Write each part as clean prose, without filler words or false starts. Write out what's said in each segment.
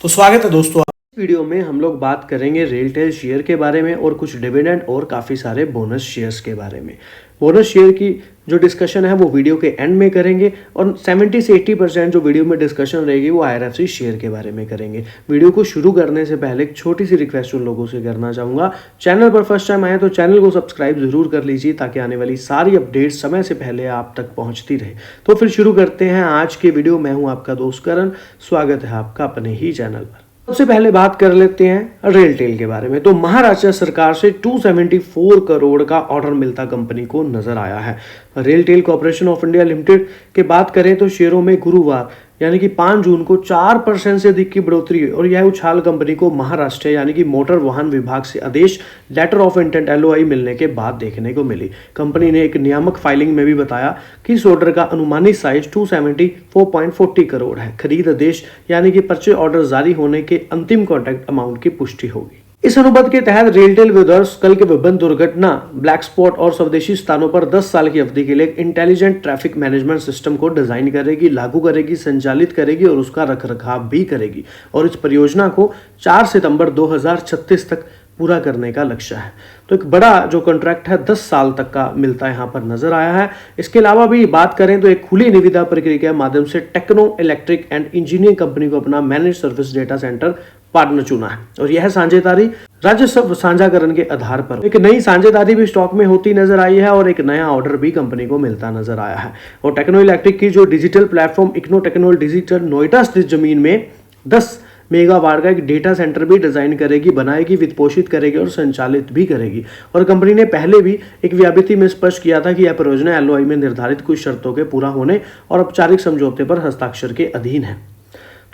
तो स्वागत है दोस्तों। इस वीडियो में हम लोग बात करेंगे रेलटेल शेयर के बारे में और कुछ डिविडेंड और काफ़ी सारे बोनस शेयर्स के बारे में। बोनस शेयर की जो डिस्कशन है वो वीडियो के एंड में करेंगे और 70 से 80% जो वीडियो में डिस्कशन रहेगी वो IRFC शेयर के बारे में करेंगे। वीडियो को शुरू करने से पहले एक छोटी सी रिक्वेस्ट उन लोगों से करना चाहूँगा, चैनल पर फर्स्ट टाइम आए तो चैनल को सब्सक्राइब जरूर कर लीजिए ताकि आने वाली सारी अपडेट समय से पहले आप तक पहुँचती रहे। तो फिर शुरू करते हैं आज के वीडियो। मैं हूँ आपका दोस्त करण, स्वागत है आपका अपने ही चैनल पर। सबसे पहले बात कर लेते हैं रेलटेल के बारे में। तो महाराष्ट्र सरकार से 274 करोड़ का ऑर्डर मिलता कंपनी को नजर आया है। RailTel corporation of India limited के बात करें तो शेयरों में गुरुवार यानी कि 5 जून को 4% से अधिक की बढ़ोतरी हुई और यह उछाल कंपनी को महाराष्ट्र यानी कि मोटर वाहन विभाग से आदेश लेटर ऑफ इंटेंट LOI मिलने के बाद देखने को मिली। कंपनी ने एक नियामक फाइलिंग में भी बताया कि इस ऑर्डर का अनुमानित साइज 274.40 करोड़ है। खरीद आदेश यानी कि परचेज ऑर्डर जारी होने के अंतिम कॉन्ट्रैक्ट अमाउंट की पुष्टि होगी। इस अनुबंध के तहत रेलटेल विदर्भ कल के विभिन्न दुर्घटना, ब्लैक स्पॉट और स्वदेशी स्थानों पर 10 साल की अवधि के लिए इंटेलिजेंट ट्रैफिक मैनेजमेंट सिस्टम को डिजाइन करेगी, लागू करेगी, संचालित करेगी और उसका रखरखाव भी करेगी। और इस परियोजना को 4 सितंबर 2036 तक पूरा करने का लक्ष्य है। तो एक बड़ा जो कॉन्ट्रैक्ट है 10 साल तक का मिलता यहाँ पर नजर आया है। इसके अलावा भी बात करें तो एक खुली निविदा प्रक्रिया के माध्यम से Techno Electric and Engineering Company को अपना manage service data centre partner चुना है और यह साझेदारी राजस्व साझाकरण के आधार पर एक नई साझेदारी भी स्टॉक में होती नजर आई है और एक नया ऑर्डर भी कंपनी को मिलता नजर आया है। और टेक्नो इलेक्ट्रिक की जो डिजिटल प्लेटफॉर्म इग्नो टेक्नो डिजिटल नोएडा स्थित जमीन में 10 मेगावाट का एक डेटा सेंटर भी डिजाइन करेगी, बनाएगी, वित्त पोषित करेगी और संचालित भी करेगी। और कंपनी ने पहले भी एक व्याप्ति में स्पष्ट किया था कि यह परियोजना LOI में निर्धारित कुछ शर्तों के पूरा होने और औपचारिक समझौते पर हस्ताक्षर के अधीन है।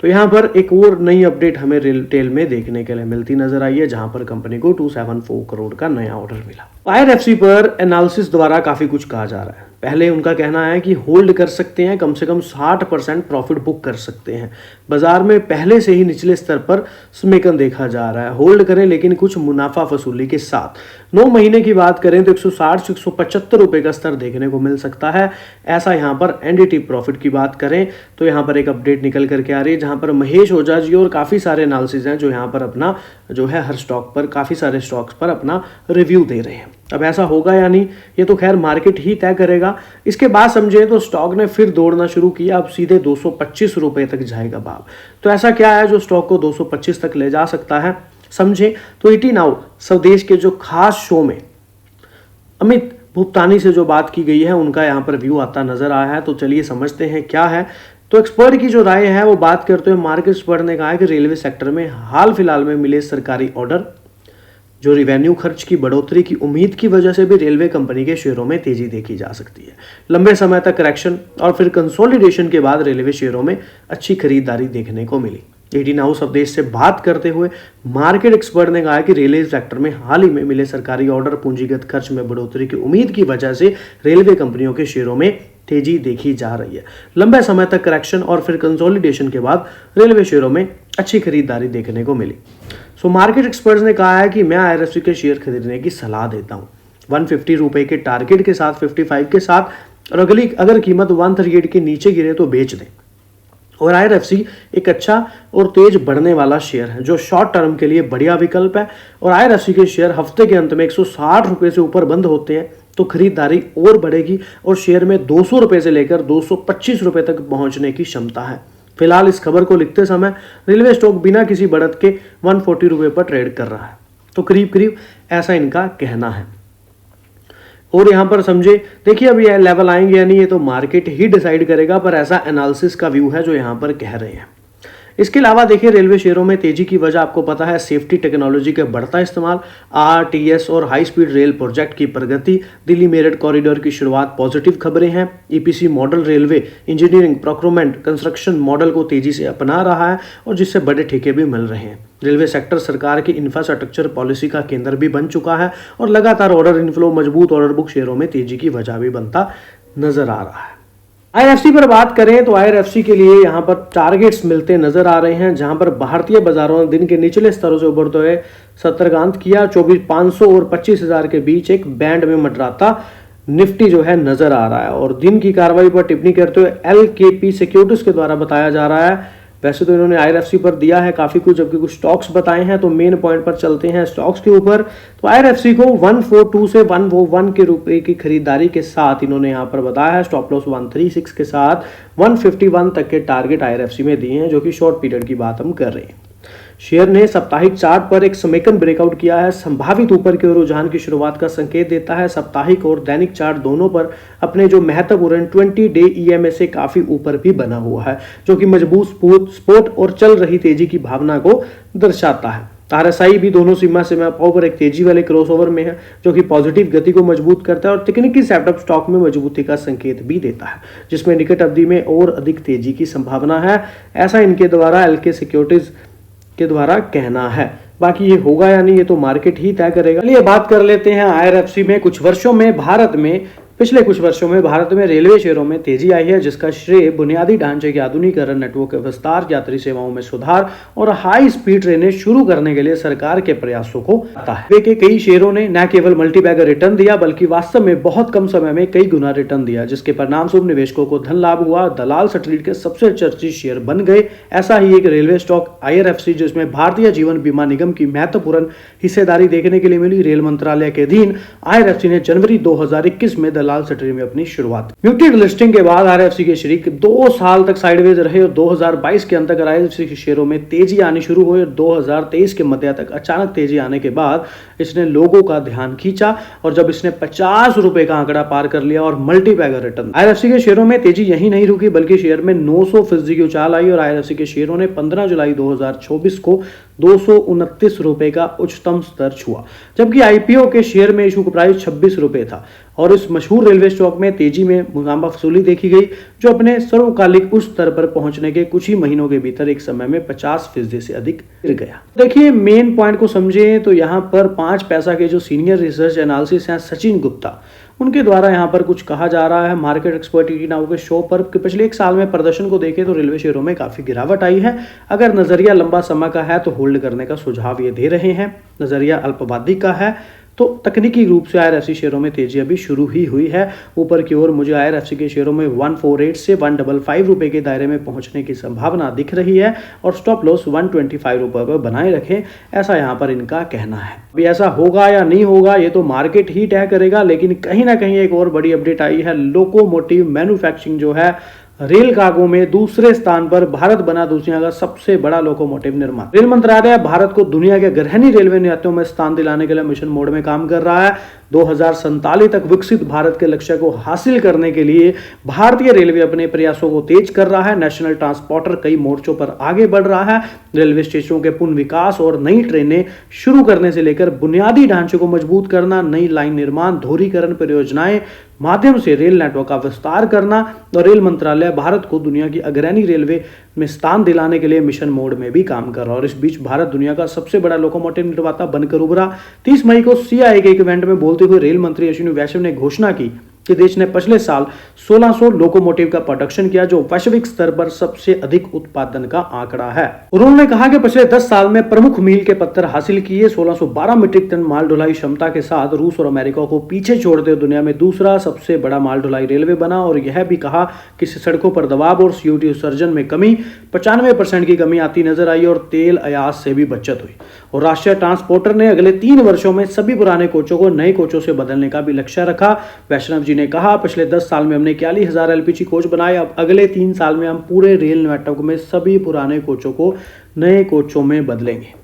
तो यहाँ पर एक और नई अपडेट हमें रेलटेल में देखने के लिए मिलती नजर आई है, जहां पर कंपनी को 274 करोड़ का नया ऑर्डर मिला। IRFC पर एनालिसिस द्वारा काफी कुछ कहा जा रहा है। पहले उनका कहना है कि होल्ड कर सकते हैं, कम से कम 60% प्रॉफिट बुक कर सकते हैं। बाजार में पहले से ही निचले स्तर पर समेकन देखा जा रहा है, होल्ड करें लेकिन कुछ मुनाफा वसूली के साथ। 9 महीने की बात करें तो 160 से 175 रुपए का स्तर देखने को मिल सकता है। ऐसा यहाँ पर NDT प्रॉफिट की बात करें तो यहाँ पर एक अपडेट निकल करके आ रही है, जहां पर महेश ओझा जी और काफी सारे एनालिसिस हैं जो यहाँ पर अपना जो है हर स्टॉक पर, काफी सारे स्टॉक्स पर अपना रिव्यू दे रहे हैं। अब ऐसा होगा या नहीं ये तो खैर मार्केट ही तय करेगा। इसके बाद समझे तो स्टॉक ने फिर दौड़ना शुरू किया, अब सीधे 225 रुपए तक जाएगा भाव। तो ऐसा क्या है जो स्टॉक को 225 तक ले जा सकता है, समझे तो इटी नाउ स्वदेश के जो खास शो में अमित भुगतानी से जो बात की गई है उनका यहाँ पर व्यू आता नजर आया है। तो चलिए समझते हैं क्या है। तो एक्सपर्ट की जो राय है वो बात करते हुए मार्केट एक्सपर्ट ने कहा है कि रेलवे सेक्टर में हाल फिलहाल में मिले सरकारी ऑर्डर, जो रिवेन्यू खर्च की बढ़ोतरी की उम्मीद की वजह से भी रेलवे कंपनी के शेयरों में तेजी देखी जा सकती है। लंबे समय तक करेक्शन और फिर कंसोलिडेशन के बाद रेलवे शेयरों में अच्छी खरीदारी देखने को मिली। एटी नाउ स्वदेश से बात करते हुए मार्केट एक्सपर्ट ने कहा कि रेलवे सेक्टर में हाल ही में मिले सरकारी ऑर्डर, पूंजीगत खर्च में बढ़ोतरी की उम्मीद की वजह से रेलवे कंपनियों के शेयरों में तेजी देखी जा रही है। लंबे समय तक करेक्शन और फिर कंसोलिडेशन के बाद रेलवे शेयरों में अच्छी खरीदारी देखने को मिली। सो मार्केट एक्सपर्ट्स ने कहा है कि मैं IRFC के शेयर खरीदने की सलाह देता हूँ 150 रुपए के टारगेट के साथ, 55 के साथ, और अगर कीमत 138 के नीचे गिरे तो बेच दें। और IRFC एक अच्छा और तेज बढ़ने वाला शेयर है जो शॉर्ट टर्म के लिए बढ़िया विकल्प है। और IRFC के शेयर हफ्ते के अंत में 160 रुपए से ऊपर बंद होते हैं तो खरीदारी और बढ़ेगी और शेयर में 200 रुपए से लेकर 225 रुपए तक पहुंचने की क्षमता है। फिलहाल इस खबर को लिखते समय रेलवे स्टॉक बिना किसी बढ़त के 140 रुपए पर ट्रेड कर रहा है। तो करीब करीब ऐसा इनका कहना है। और यहाँ पर समझे, देखिए अब ये लेवल आएंगे या नहीं ये तो मार्केट ही डिसाइड करेगा, पर ऐसा एनालिसिस का व्यू है जो यहाँ पर कह रहे हैं। इसके अलावा देखिए रेलवे शेयरों में तेजी की वजह आपको पता है सेफ्टी टेक्नोलॉजी का बढ़ता इस्तेमाल, RTS और हाई स्पीड रेल प्रोजेक्ट की प्रगति, दिल्ली मेरठ कॉरिडोर की शुरुआत, पॉजिटिव खबरें हैं। EPC model railway engineering procurement construction model को तेजी से अपना रहा है और जिससे बड़े ठेके भी मिल रहे हैं। रेलवे सेक्टर सरकार की इंफ्रास्ट्रक्चर पॉलिसी का केंद्र भी बन चुका है और लगातार ऑर्डर इनफ्लो, मजबूत ऑर्डर बुक शेयरों में तेजी की वजह भी बनता नजर आ रहा है। IRFC पर बात करें तो IRFC के लिए यहाँ पर टारगेट्स मिलते नजर आ रहे हैं, जहां पर भारतीय बाजारों ने दिन के निचले स्तरों से उभरते हुए सतर्कांत किया। 24,500 और 25,000 के बीच एक बैंड में मंडराता निफ्टी जो है नजर आ रहा है। और दिन की कार्रवाई पर टिप्पणी करते हुए LKP सिक्योरिटीज के द्वारा बताया जा रहा है वैसे तो इन्होंने IRFC पर दिया है काफ़ी कुछ, जबकि कुछ स्टॉक्स बताए हैं। तो मेन पॉइंट पर चलते हैं स्टॉक्स के ऊपर। तो IRFC को 142 से 101 के रुपए की खरीदारी के साथ इन्होंने यहाँ पर बताया है, स्टॉप लॉस 136 के साथ 151 तक के टारगेट IRFC में दिए हैं, जो कि शॉर्ट पीरियड की बात हम कर रहे हैं। शेयर ने साप्ताहिक चार्ट पर एक समेकन ब्रेकआउट किया है, संभावित ऊपर की ओर रुझान की शुरुआत का संकेत देता है। साप्ताहिक और दैनिक चार्ट दोनों पर अपने जो महत्वपूर्ण 20 डे EMA से काफी ऊपर भी बना हुआ है, जो कि मजबूत सपोर्ट और चल रही तेजी की भावना को दर्शाता है। RSI भी दोनों सीमा से पर एक तेजी वाले क्रॉसओवर में है, जो कि पॉजिटिव गति को मजबूत करता है और तकनीकी सेटअप स्टॉक में मजबूती का संकेत भी देता है, जिसमें निकट अवधि में और अधिक तेजी की संभावना है, ऐसा इनके द्वारा LK सिक्योरिटीज के द्वारा कहना है। बाकी ये होगा या नहीं, ये तो मार्केट ही तय करेगा। चलिए बात कर लेते हैं IRFC में। पिछले कुछ वर्षों में भारत में रेलवे शेयरों में तेजी आई है, जिसका श्रेय बुनियादी ढांचे के आधुनिकीकरण, नेटवर्क के विस्तार, यात्री सेवाओं में सुधार और हाई स्पीड ट्रेनें शुरू करने के लिए सरकार के प्रयासों को आता है। वे के कई शेयरों ने न केवल मल्टीबैगर रिटर्न दिया, बल्कि वास्तव में बहुत कम समय में कई गुना रिटर्न दिया, जिसके परिणाम स्वरूप निवेशकों को धन लाभ हुआ। दलाल स्ट्रीट के सबसे चर्चित शेयर बन गए। ऐसा ही एक रेलवे स्टॉक IRFC, जिसमें भारतीय जीवन बीमा निगम की महत्वपूर्ण हिस्सेदारी देखने के लिए मिली। रेल मंत्रालय के अधीन IRFC ने जनवरी 2021 में लाल स्ट्रीट में अपनी शुरुआत। म्यूटेड लिस्टिंग के बाद IRFC के शेयर 2 साल तक साइडवेज रहे और 2022 के अंत तक IRFC के शेयरों में तेजी आनी शुरू हुई और 2023 के मध्य तक अचानक तेजी आने के बाद इसने लोगों का ध्यान खींचा और जब इसने 50 रुपए का आंकड़ा पार कर लिया और मल्टीबैगर रिटर्न। IRFC के शेयरों में तेजी यही नहीं रुकी, बल्कि शेयर में 900% की उछाल आई और IRFC के शेयरों ने 15 जुलाई 2024 को 229 रुपए का उच्चतम स्तर छुआ, जबकि IPO के शेयर में इशू प्राइस 26 रुपए था और इस मशहूर रेलवे स्टॉक में तेजी में मुनाफा वसूली देखी गई, जो अपने सर्वकालिक उच्च स्तर पर पहुंचने के कुछ ही महीनों के भीतर एक समय में 50% से अधिक गिर गया। देखिए मेन पॉइंट को समझें तो यहाँ पर 5 पैसा के जो सीनियर रिसर्च एनालिसिस हैं सचिन गुप्ता, उनके द्वारा यहाँ पर कुछ कहा जा रहा है मार्केट एक्सपर्ट की नाव के शो पर कि पिछले 1 साल में प्रदर्शन को देखें तो रेलवे शेयरों में काफी गिरावट आई है। अगर नजरिया लंबा समय का है तो होल्ड करने का सुझाव ये दे रहे हैं। नजरिया अल्पवादी का है तो तकनीकी रूप से IRFC शेयरों में तेजी अभी शुरू ही हुई है। ऊपर की ओर मुझे IRFC के शेयरों में 148 से 155 रुपए के दायरे में पहुंचने की संभावना दिख रही है और स्टॉप लॉस 125 रुपए पर बनाए रखें, ऐसा यहां पर इनका कहना है। अभी ऐसा होगा या नहीं होगा ये तो मार्केट ही तय करेगा, लेकिन कहीं ना कहीं एक और बड़ी अपडेट आई है। लोकोमोटिव मैन्युफैक्चरिंग जो है रेल कार्गो में दूसरे स्थान पर, भारत बना दुनिया का सबसे बड़ा लोकोमोटिव निर्माण। रेल मंत्रालय भारत को दुनिया के अग्रणी रेलवे निर्माताओं में स्थान दिलाने के लिए मिशन मोड में काम कर रहा है। 2047 तक विकसित भारत के लक्ष्य को हासिल करने के लिए भारतीय रेलवे अपने प्रयासों को तेज कर रहा है। नेशनल ट्रांसपोर्टर कई मोर्चों पर आगे बढ़ रहा है। रेलवे स्टेशनों के पुनः विकास और नई ट्रेनें शुरू करने से लेकर बुनियादी ढांचे को मजबूत करना, नई लाइन निर्माण, दोहरीकरण परियोजनाएं माध्यम से रेल नेटवर्क का विस्तार करना और रेल मंत्रालय भारत को दुनिया की अग्रणी रेलवे में स्थान दिलाने के लिए मिशन मोड में भी काम कर रहा है। और इस बीच भारत दुनिया का सबसे बड़ा लोकोमोटिव निर्माता बनकर उभरा। 30 मई को CII के एक इवेंट में बोलते हुए रेल मंत्री अश्विनी वैष्णव ने घोषणा की कि देश ने पिछले साल 1600 लोकोमोटिव का प्रोडक्शन किया, जो वैश्विक स्तर पर सबसे अधिक उत्पादन का आंकड़ा है। उन्होंने कहा कि पिछले 10 साल में प्रमुख मील के पत्थर हासिल किए। 1612 मीट्रिक टन माल ढुलाई क्षमता के साथ रूस और अमेरिका को पीछे छोड़ते हुए दुनिया में दूसरा सबसे बड़ा माल ढुलाई रेलवे बना और यह भी कहा कि सड़कों पर दबाव और CO2 उत्सर्जन में कमी 95% की कमी आती नजर आई और तेल आयात से भी बचत हुई। और राष्ट्रीय ट्रांसपोर्टर ने अगले 3 वर्षों में सभी पुराने कोचों को नए कोचों से बदलने का भी लक्ष्य रखा। वैष्णव जी ने कहा, पिछले 10 साल में हमने 41,000 LPG कोच बनाए। अब अगले 3 साल में हम पूरे रेल नेटवर्क में सभी पुराने कोचों को नए कोचों में बदलेंगे।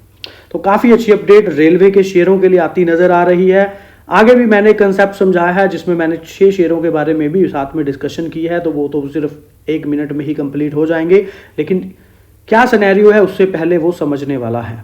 तो काफी अच्छी अपडेट रेलवे के शेयरों के लिए आती नजर आ रही है। आगे भी मैंने कंसेप्ट समझाया है, जिसमें मैंने 6 शेयरों के बारे में भी साथ में डिस्कशन की है, तो वो तो सिर्फ 1 मिनट में ही कंप्लीट हो जाएंगे, लेकिन क्या सिनेरियो है उससे पहले वो समझने वाला है।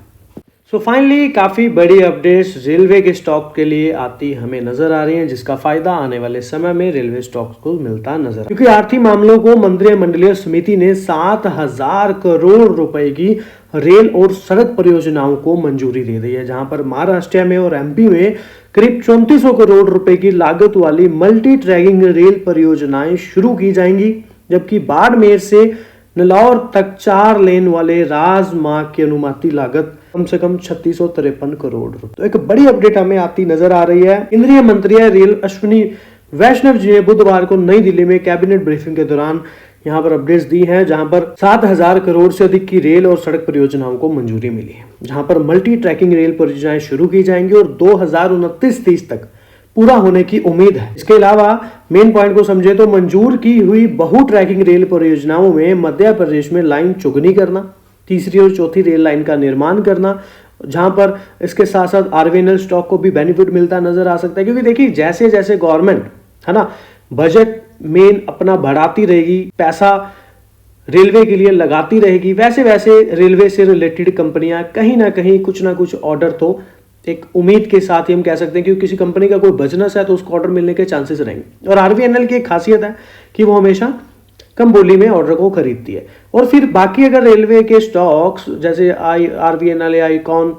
सो फाइनली काफ़ी बड़ी अपडेट्स रेलवे के स्टॉक के लिए आती हमें नजर आ रही हैं, जिसका फायदा आने वाले समय में रेलवे स्टॉक्स को मिलता नजर, क्योंकि आर्थिक मामलों को मंत्रिमंडलीय समिति ने 7,000 करोड़ रुपए की रेल और सड़क परियोजनाओं को मंजूरी दे दी है, जहां पर महाराष्ट्र में और MP में करीब 3400 करोड़ रुपए की लागत वाली मल्टी ट्रैकिंग रेल परियोजनाएं शुरू की जाएंगी, जबकि बाड़मेर से नलौर तक 4 लेन वाले राजमार्ग की अनुमानित लागत कम से कम 3653 करोड़ रुपए। तो एक बड़ी अपडेट हमें आती नजर आ रही है। केंद्रीय मंत्री रेल अश्विनी वैष्णव जी ने बुधवार को नई दिल्ली में कैबिनेट ब्रीफिंग के दौरान यहाँ पर अपडेट्स दी हैं, जहां पर 7,000 करोड़ से अधिक की रेल और सड़क परियोजनाओं को मंजूरी मिली है, जहां पर मल्टी ट्रैकिंग रेल परियोजनाएं शुरू की जाएंगी और 2029-30 तक पूरा होने की उम्मीद है। इसके अलावा मेन पॉइंट को समझे तो मंजूर की हुई बहु ट्रैकिंग रेल परियोजनाओं में मध्य प्रदेश में लाइन चुगनी करना, तीसरी और चौथी रेल लाइन का निर्माण करना, जहां पर इसके साथ साथ आरवीएनएल स्टॉक को भी बेनिफिट मिलता नजर आ सकता है। क्योंकि देखिए जैसे जैसे गवर्नमेंट है ना बजट मेन अपना बढ़ाती रहेगी, पैसा रेलवे के लिए लगाती रहेगी, वैसे वैसे रेलवे से रिलेटेड कंपनियां कहीं ना कहीं कुछ ना कुछ ऑर्डर तो एक उम्मीद के साथ ही हम कह सकते हैं कि किसी कंपनी का कोई बिजनेस है तो उसको ऑर्डर मिलने के चांसेस रहेंगे। और आरवीएनएल की एक खासियत है कि वो हमेशा कम बोली में ऑर्डर को खरीदती है। और फिर बाकी अगर रेलवे के स्टॉक्स जैसे आरवीएनएल या आईकॉन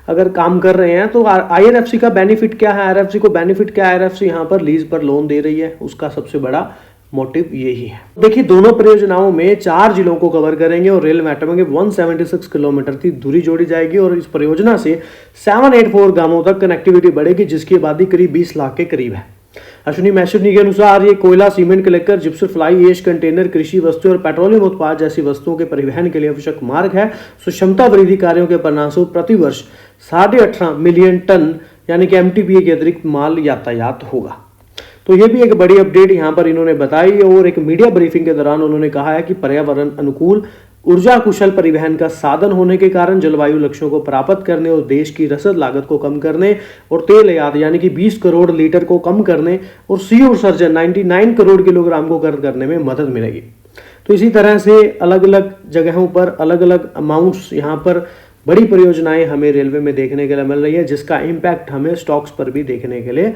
अगर काम कर रहे हैं तो आईआरएफसी का बेनिफिट क्या है, आईआरएफसी को बेनिफिट क्या है, आईआरएफसी यहाँ पर लीज पर लोन दे रही है, उसका सबसे बड़ा मोटिव यही है। देखिए दोनों परियोजनाओं में 4 जिलों को कवर करेंगे और रेल मेट्रो में 176 किलोमीटर की दूरी जोड़ी जाएगी और इस परियोजना से 784 गांवों तक कनेक्टिविटी बढ़ेगी, जिसकी आबादी करीब 20 लाख के करीब है। अश्विनी मैशुनी के अनुसार ये कोयला, cement, clinker, gypsum, fly ash, container, कृषि वस्तु और पेट्रोलियम उत्पाद जैसी वस्तुओं के परिवहन के लिए आवश्यक मार्ग है। क्षमता वृद्धि कार्यों के परिणामस्वरूप प्रतिवर्ष 18.5 मिलियन टन यानी कि एमटीपीए के अतिरिक्त माल यातायात होगा। तो ये भी एक बड़ी अपडेट यहाँ पर इन्होंने बताई। और एक मीडिया ब्रीफिंग के दौरान उन्होंने कहा है कि पर्यावरण अनुकूल ऊर्जा कुशल परिवहन का साधन होने के कारण जलवायु लक्ष्यों को प्राप्त करने और देश की रसद लागत को कम करने और तेल आयात यानी कि 20 करोड़ लीटर को कम करने और CO उत्सर्जन 99 करोड़ किलोग्राम को कम करने में मदद मिलेगी। तो इसी तरह से अलग अलग जगहों पर अलग अलग अमाउंट्स यहाँ पर बड़ी परियोजनाएं हमें रेलवे में देखने के लिए मिल रही है, जिसका इम्पैक्ट हमें स्टॉक्स पर भी देखने के लिए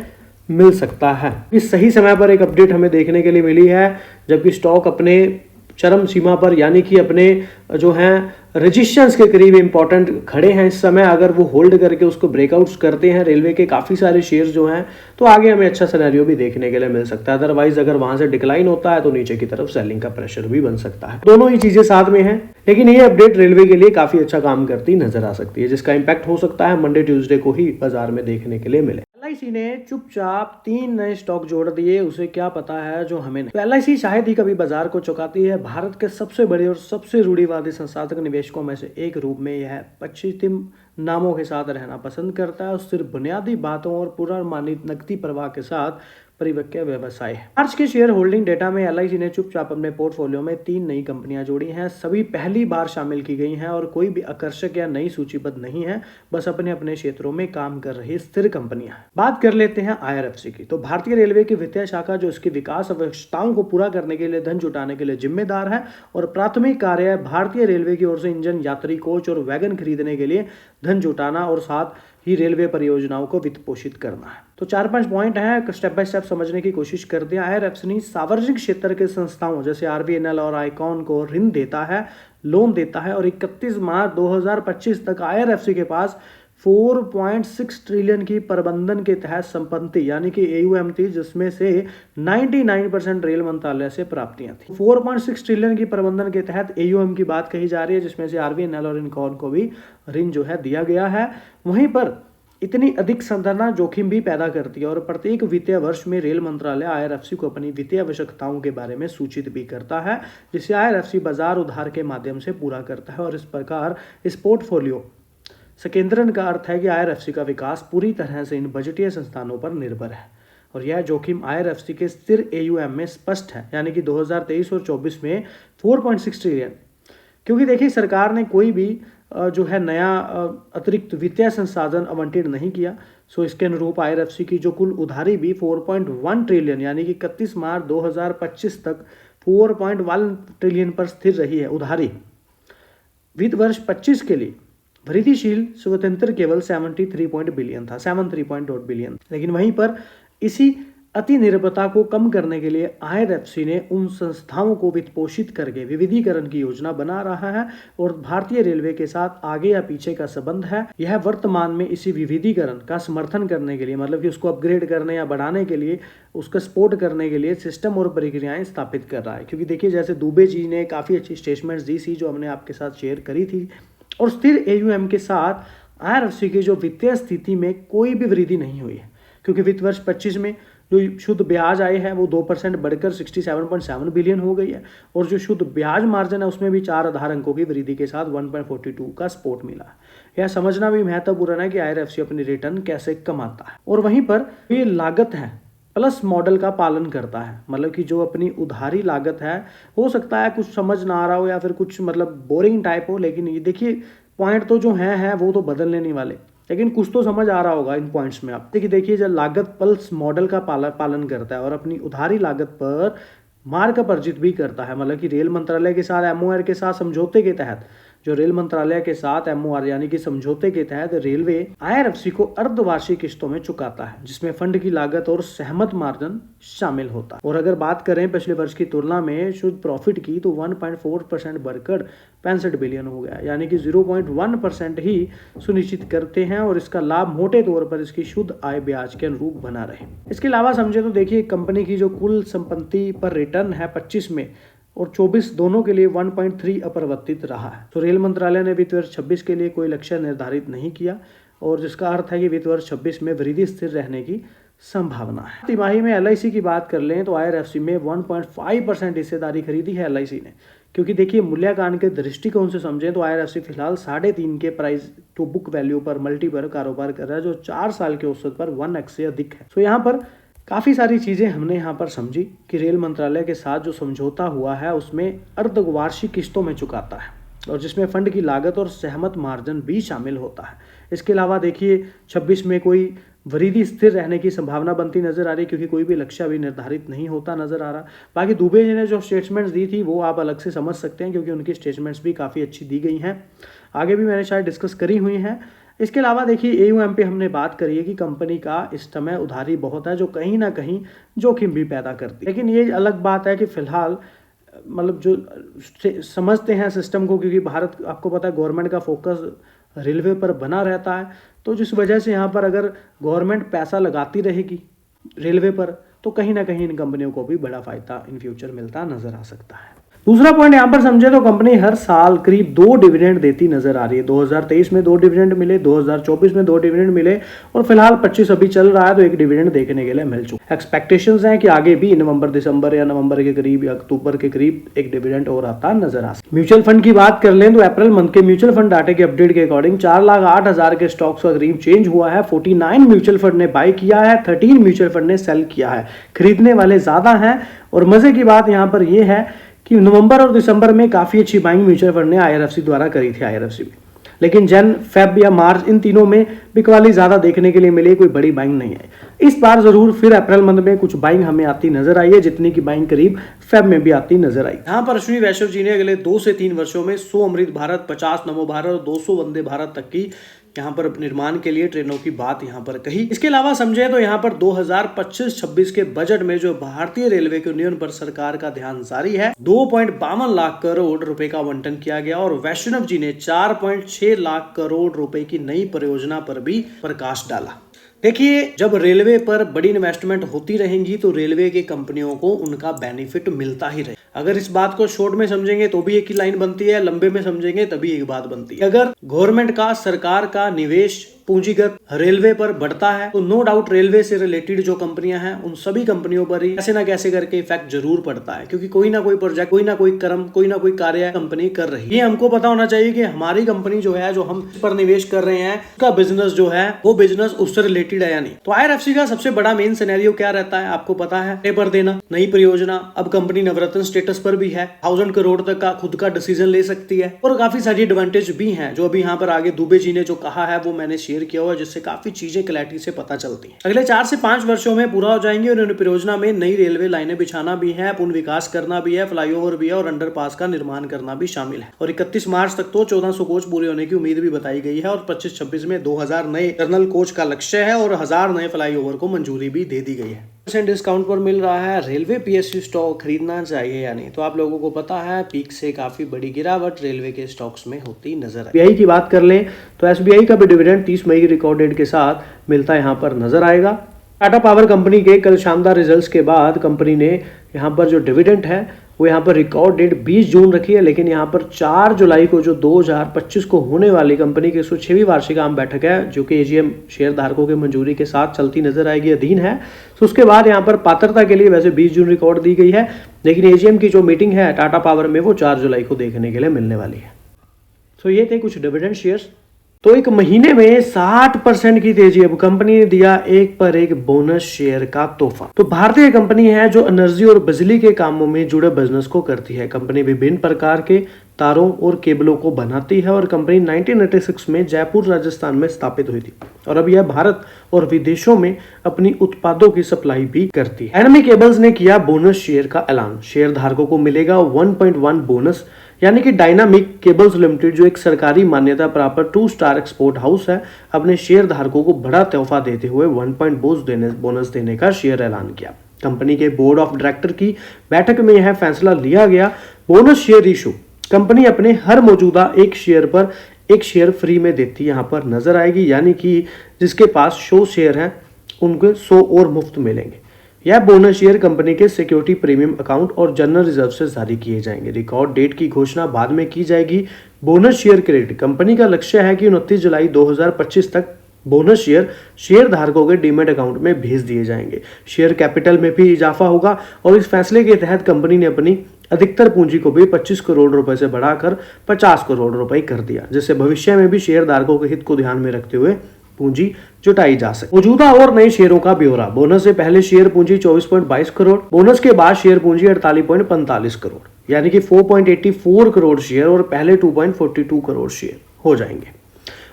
मिल सकता है। इस सही समय पर एक अपडेट हमें देखने के लिए मिली है, जबकि स्टॉक अपने चरम सीमा पर यानी कि अपने जो हैं रेजिस्टेंस के करीब इंपॉर्टेंट खड़े हैं इस समय। अगर वो होल्ड करके उसको ब्रेकआउट्स करते हैं रेलवे के काफ़ी सारे शेयर्स जो हैं, तो आगे हमें अच्छा सिनेरियो भी देखने के लिए मिल सकता है। अदरवाइज अगर वहां से डिक्लाइन होता है तो नीचे की तरफ सेलिंग का प्रेशर भी बन सकता है। दोनों ही चीजें साथ में हैं, लेकिन ये अपडेट रेलवे के लिए काफी अच्छा काम करती नजर आ सकती है, जिसका इंपैक्ट हो सकता है मंडे ट्यूसडे को ही बाजार में देखने के लिए मिले। एलआईसी ने चुपचाप 3 नए स्टॉक जोड़ दिए, उसे क्या पता है जो हमें नहीं। तो एलआईसी शायद ही कभी बाजार को चौंकाती है। भारत के सबसे बड़े और सबसे रूढ़िवादी संस्थागत निवेशकों में से एक रूप में यह पश्चिम नामों के साथ रहना पसंद करता है और सिर्फ बुनियादी बातों और पूर्वानुमानित नकदी प्रवाह के साथ परिपक्व व्यवसाय है। मार्च के शेयर होल्डिंग डेटा में एलआईसी ने चुपचाप अपने पोर्टफोलियो में 3 नई कंपनियां जोड़ी हैं। सभी पहली बार शामिल की गई हैं और कोई भी आकर्षक या नई सूचीबद्ध नहीं है, बस अपने अपने क्षेत्रों में काम कर रही स्थिर कंपनियां। बात कर लेते हैं आईआरएफसी की। तो भारतीय रेलवे की वित्तीय शाखा जो इसकी विकास आवश्यकताओं को पूरा करने के लिए धन जुटाने के लिए जिम्मेदार है और प्राथमिक कार्य भारतीय रेलवे की ओर से इंजन, यात्री कोच और वैगन खरीदने के लिए धन जुटाना और साथ ही रेलवे परियोजनाओं को वित्त पोषित करना है। तो 4-5 पॉइंट हैं, स्टेप बाय स्टेप समझने की कोशिश करते हैं। आईआरएफसी सार्वजनिक क्षेत्र के संस्थाओं जैसे आरबीएनएल और आईकॉन को ऋण देता है, लोन देता है और 31 मार्च 2025 तक आईआरएफसी के पास 4.6 ट्रिलियन की प्रबंधन के तहत संपत्ति यानी कि AUM थी, जिसमें से 99% रेल मंत्रालय से प्राप्तियां थी। 4.6 ट्रिलियन की प्रबंधन के तहत AUM की बात कही जा रही है, जिसमें से आरबीएनएल और इनकॉन को भी ऋण जो है दिया गया है। वहीं पर इतनी अधिक संधारणा जोखिम भी पैदा करती है और प्रत्येक वित्तीय वर्ष में रेल मंत्रालय आईआरएफसी को अपनी वित्तीय आवश्यकताओं के बारे में सूचित भी करता है, जिसे आईआरएफसी बाजार उधार के माध्यम से पूरा करता है। और इस प्रकार इस पोर्टफोलियो संकेंद्रण का अर्थ है कि आईआरएफसी का विकास पूरी तरह से इन बजटीय संस्थानों पर निर्भर है और यह जोखिम आईआरएफसी के स्थिर AUM में स्पष्ट है, यानी कि 2023 और 24 में 4.6 ट्रिलियन। क्योंकि देखिए सरकार ने कोई भी जो है नया अतिरिक्त वित्तीय संसाधन आवंटित नहीं किया, सो इसके अनुरूप आईआरएफसी की जो कुल उधारी भी 4.1 ट्रिलियन यानी कि 31 मार्च 2025 तक 4.1 ट्रिलियन पर स्थिर रही है उधारी। वित्त वर्ष 25 के लिए वृद्धिशील स्वतंत्र केवल 73 बिलियन था, 73.8 बिलियन। लेकिन वहीं पर इसी अति निर्भरता को कम करने के लिए आईआरएफसी ने उन संस्थाओं को वित्त पोषित करके विविधीकरण की योजना बना रहा है और भारतीय रेलवे के साथ आगे या पीछे का संबंध है। यह वर्तमान में इसी विविधीकरण का समर्थन करने के लिए, मतलब कि उसको अपग्रेड करने या बढ़ाने के लिए, उसका सपोर्ट करने के लिए सिस्टम और प्रक्रियाएं स्थापित कर रहा है। क्योंकि देखिए जैसे दुबे जी ने काफ़ी अच्छी स्टेटमेंट्स दी थी जो हमने आपके साथ शेयर करी थी, और स्थिर AUM के साथ आईआरएफसी की जो वित्तीय स्थिति में कोई भी वृद्धि नहीं हुई है, क्योंकि वित्त वर्ष 25 में जो शुद्ध ब्याज आय है वो 2% बढ़कर 67.7 बिलियन हो गई है, और जो शुद्ध ब्याज मार्जिन है उसमें भी 4 आधार अंकों की वृद्धि के साथ 1.42 का सपोर्ट मिला। यह समझना भी महत्वपूर्ण है कि IRFC अपनी रिटर्न कैसे कमाता है। और वहीं पर ये लागत है प्लस मॉडल का पालन करता है, मतलब कि जो अपनी उधारी लागत है, हो सकता है कुछ समझ ना आ रहा हो या फिर कुछ मतलब बोरिंग टाइप हो, लेकिन ये देखिए पॉइंट तो जो है वो तो बदलने नहीं वाले, लेकिन कुछ तो समझ आ रहा होगा इन पॉइंट्स में आप देखिए जब लागत पल्स मॉडल का पालन करता है और अपनी उधारी लागत पर मार्कअप अर्जित भी करता है, मतलब कि रेल मंत्रालय के साथ MOR के साथ समझौते के तहत, जो रेल मंत्रालय के साथ MOR यानी कि समझौते के तहत रेलवे IRFC को अर्धवार्षिक किस्तों में चुकाता है, जिसमें फंड की लागत और सहमत मार्जिन शामिल होता है। और अगर बात करें पिछले वर्ष की तुलना में शुद्ध प्रॉफिट की, तो 1.4% बढ़कर 65 बिलियन हो गया, यानी कि 0.1% ही सुनिश्चित करते हैं, और इसका लाभ मोटे तौर पर इसकी शुद्ध आय ब्याज के अनुरूप बना रहे। इसके अलावा समझे तो देखिए कंपनी की जो कुल संपत्ति पर रिटर्न है 25 में और 24 दोनों के लिए 1.3 अपरिवर्तित रहा है। तो रेल मंत्रालय ने वित्त वर्ष 26 के लिए कोई लक्ष्य निर्धारित नहीं किया, और जिसका अर्थ है कि वित्त वर्ष 26 में वृद्धि स्थिर रहने की संभावना है। तिमाही में LIC की बात कर लें तो IRFC में 1.5% हिस्सेदारी खरीदी है LIC ने, क्योंकि देखिए मूल्यांकन के दृष्टिकोण से समझें तो IRFC फिलहाल 3.5 के प्राइस टू बुक वैल्यू पर मल्टी पर कारोबार कर रहा है, जो 4 साल के औसत पर 1x से अधिक है। तो यहाँ पर काफ़ी सारी चीज़ें हमने यहाँ पर समझी कि रेल मंत्रालय के साथ जो समझौता हुआ है उसमें अर्धवार्षिक किस्तों में चुकाता है, और जिसमें फंड की लागत और सहमत मार्जिन भी शामिल होता है। इसके अलावा देखिए 26 में कोई वृद्धि स्थिर रहने की संभावना बनती नजर आ रही, क्योंकि कोई भी लक्ष्य अभी निर्धारित नहीं होता नजर आ रहा। बाकी दुबे जी ने जो स्टेटमेंट्स दी थी वो आप अलग से समझ सकते हैं, क्योंकि उनकी स्टेटमेंट्स भी काफ़ी अच्छी दी गई हैं, आगे भी मैंने शायद डिस्कस करी हुई हैं। इसके अलावा देखिए AUM पे हमने बात करी है कि कंपनी का इस समय उधारी बहुत है, जो कहीं ना कहीं जोखिम भी पैदा करती है, लेकिन ये अलग बात है कि फिलहाल मतलब जो समझते हैं सिस्टम को, क्योंकि भारत आपको पता है गवर्नमेंट का फोकस रेलवे पर बना रहता है, तो जिस वजह से यहाँ पर अगर गवर्नमेंट पैसा लगाती रहेगी रेलवे पर तो कहीं ना कहीं इन कंपनियों को भी बड़ा फायदा इन फ्यूचर मिलता नजर आ सकता है। दूसरा पॉइंट यहाँ पर समझे तो कंपनी हर साल करीब 2 डिविडेंड देती नजर आ रही है। 2023 में 2 डिविडेंड मिले, 2024 में 2 डिविडेंड मिले, और फिलहाल 25 अभी चल रहा है तो 1 डिविडेंड देखने के लिए मिल चुका। एक्सपेक्टेशंस हैं कि आगे भी नवंबर दिसंबर या नवंबर के करीब या अक्टूबर के करीब 1 डिविडेंड और आता नजर आ सकता है। म्यूचुअल फंड की बात कर लें तो अप्रैल मंथ के म्यूचुअल फंड डाटे के अपडेट के अकॉर्डिंग 4,08,000 के स्टॉक्स का करीब चेंज हुआ है। 49 म्यूचुअल फंड ने बाय किया है, 13 म्यूचुअल फंड ने सेल किया है। खरीदने वाले ज्यादा हैं, और मजे की बात यहाँ पर यह है कि नवंबर और दिसंबर में काफी अच्छी बाइंग म्यूचुअल फंड ने IRFC द्वारा करी थी IRFC में, लेकिन जन फेब या मार्च इन तीनों में बिकवाली ज्यादा देखने के लिए मिली, कोई बड़ी बाइंग नहीं है। इस बार जरूर फिर अप्रैल मंथ में कुछ बाइंग हमें आती नजर आई है, जितनी की बाइंग करीब फेब में भी आती नजर आई। यहाँ पर अश्विनी वैष्णव जी ने अगले 2 से 3 वर्षों में 100 अमृत भारत, 50 नमो भारत और 200 वंदे भारत तक की यहाँ पर निर्माण के लिए ट्रेनों की बात यहाँ पर कही। इसके अलावा समझे तो यहाँ पर 2025-26 के बजट में जो भारतीय रेलवे के उन्नयन पर सरकार का ध्यान जारी है, 2.52 लाख करोड़ रुपए का आवंटन किया गया, और वैष्णव जी ने 4.6 लाख करोड़ रुपए की नई परियोजना पर भी प्रकाश डाला। देखिए जब रेलवे पर बड़ी इन्वेस्टमेंट होती रहेंगी तो रेलवे की कंपनियों को उनका बेनिफिट मिलता ही रहे। अगर इस बात को शॉर्ट में समझेंगे तो भी एक ही लाइन बनती है, लंबे में समझेंगे तभी एक बात बनती है। अगर गवर्नमेंट का, सरकार का निवेश पूंजीगत रेलवे पर बढ़ता है तो नो डाउट रेलवे से रिलेटेड जो कंपनियां हैं उन सभी कंपनियों पर ही कैसे ना कैसे करके इफेक्ट जरूर पड़ता है, क्योंकि कोई ना कोई प्रोजेक्ट, कोई ना कोई कर्म, कोई ना कोई कार्य कंपनी कर रही है। ये हमको पता होना चाहिए कि हमारी कंपनी जो है, जो हम इस पर निवेश कर रहे हैं, उसका बिजनेस जो है वो बिजनेस उससे रिलेटेड है या नहीं। तो IRFC का सबसे बड़ा मेन सिनेरियो क्या रहता है आपको पता है, पेपर देना, नई परियोजना। अब कंपनी नवरत्न स्टेटस पर भी है, 1000 करोड़ तक का खुद का डिसीजन ले सकती है, और काफी सारी एडवांटेज भी हैं जो अभी यहाँ पर आगे दुबे जी ने जो कहा है वो मैंने शेयर किया हुआ, जिससे काफी चीजें क्लैरिटी से पता चलती हैं। अगले 4 से 5 वर्षों में पूरा हो जाएंगे, और इन परियोजना में नई रेलवे लाइनें बिछाना भी है, पुनः विकास करना भी है, फ्लाईओवर भी है, और अंडरपास का निर्माण करना भी शामिल है। और 31 मार्च तक तो 1400 कोच पूरे होने की उम्मीद भी बताई गई है, और 25-26 में 2000 नए टर्नल कोच का लक्ष्य है, और 1000 नए फ्लाईओवर को मंजूरी भी दे दी गई है। डिस्काउंट पर मिल रहा है। रेलवे PSU स्टॉक खरीदना चाहिए या नहीं, तो आप लोगों को पता है पीक से काफी बड़ी गिरावट रेलवे के स्टॉक्स में होती नजर आई। SBI की बात कर लें तो SBI का भी डिविडेंड 30 मई की रिकॉर्ड डेट के साथ मिलता यहाँ पर नजर आएगा। टाटा पावर कंपनी के कल शानदार रिजल्ट्स के बाद कंपनी ने यहाँ पर जो डिविडेंड है वो यहाँ पर रिकॉर्ड डेट 20 जून रखी है, लेकिन यहाँ पर 4 जुलाई को जो 2025 को होने वाली कंपनी की 106वीं वार्षिक आम बैठक है, जो कि एजीएम शेयर धारकों की मंजूरी के साथ चलती नजर आएगी, अधीन है। तो उसके बाद यहाँ पर पात्रता के लिए वैसे 20 जून रिकॉर्ड दी गई है, लेकिन एजीएम की जो मीटिंग है टाटा पावर में वो 4 जुलाई को देखने के लिए मिलने वाली है। तो ये थे कुछ डिविडेंड शेयर्स। तो एक महीने में 60% की तेजी, अब कंपनी ने दिया एक पर एक बोनस शेयर का तोहफा। तो भारतीय कंपनी है जो एनर्जी और बिजली के कामों में जुड़े बिजनेस को करती है। कंपनी विभिन्न प्रकार के तारों और केबलों को बनाती है और कंपनी 1986 में जयपुर राजस्थान में स्थापित हुई थी और अब यह भारत और विदेशों में अपनी उत्पादों की सप्लाई भी करती है। डायनामिक केबल्स ने किया बोनस शेयर का ऐलान। शेयर धारकों को मिलेगा 1.1 बोनस, यानी कि डायनामिक केबल्स लिमिटेड जो एक सरकारी मान्यता प्राप्त 2 स्टार एक्सपोर्ट हाउस है, अपने शेयर धारकों को बड़ा तोहफा देते हुए 1 बोनस देने का शेयर ऐलान किया। कंपनी के बोर्ड ऑफ डायरेक्टर की बैठक में यह फैसला लिया गया। बोनस शेयर इशू कंपनी अपने हर मौजूदा एक शेयर पर एक शेयर फ्री में देती यहाँ पर नजर आएगी, यानी कि जिसके पास 100 शेयर हैं उनको 100 और मुफ्त मिलेंगे। यह बोनस शेयर कंपनी के सिक्योरिटी प्रीमियम अकाउंट और जनरल रिजर्व से जारी किए जाएंगे। रिकॉर्ड डेट की घोषणा बाद में की जाएगी। बोनस शेयर क्रेडिट कंपनी का लक्ष्य है कि 29 जुलाई 2025 तक बोनस शेयर धारकों के डीमैट अकाउंट में भेज दिए जाएंगे। शेयर कैपिटल में भी इजाफा होगा और इस फैसले के तहत कंपनी ने अपनी अधिकतर पूंजी को भी 25 करोड़ रुपए से बढ़ाकर 50 करोड़ रुपए कर दिया, जिससे भविष्य में भी शेयर धारकों के हित को ध्यान में रखते हुए पूंजी जुटाई जा सके। मौजूदा और नए शेयरों का ब्यौरा। बोनस से पहले शेयर पूंजी 24.22 करोड़, बोनस के बाद शेयर पूंजी 48.45 करोड़, यानी कि 4.84 करोड़ शेयर और पहले 2.42 करोड़ शेयर हो जाएंगे।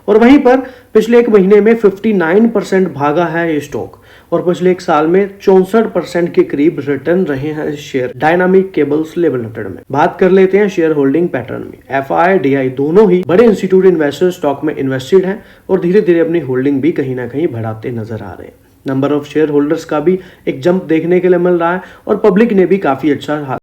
और वहीं पर पिछले एक महीने में 59% भागा है ये स्टॉक और पिछले एक साल में 64% के करीब रिटर्न रहे हैं इस शेयर डायनामिक केबल्स लिमिटेड में। बात कर लेते हैं शेयर होल्डिंग पैटर्न में। एफआई डीआई दोनों ही बड़े इंस्टीट्यूट इन्वेस्टर स्टॉक में इन्वेस्टेड हैं और धीरे धीरे अपनी होल्डिंग भी कहीं ना कहीं बढ़ाते नजर आ रहे हैं। नंबर ऑफ शेयर होल्डर्स का भी एक जंप देखने के लिए मिल रहा है और पब्लिक ने भी काफी अच्छा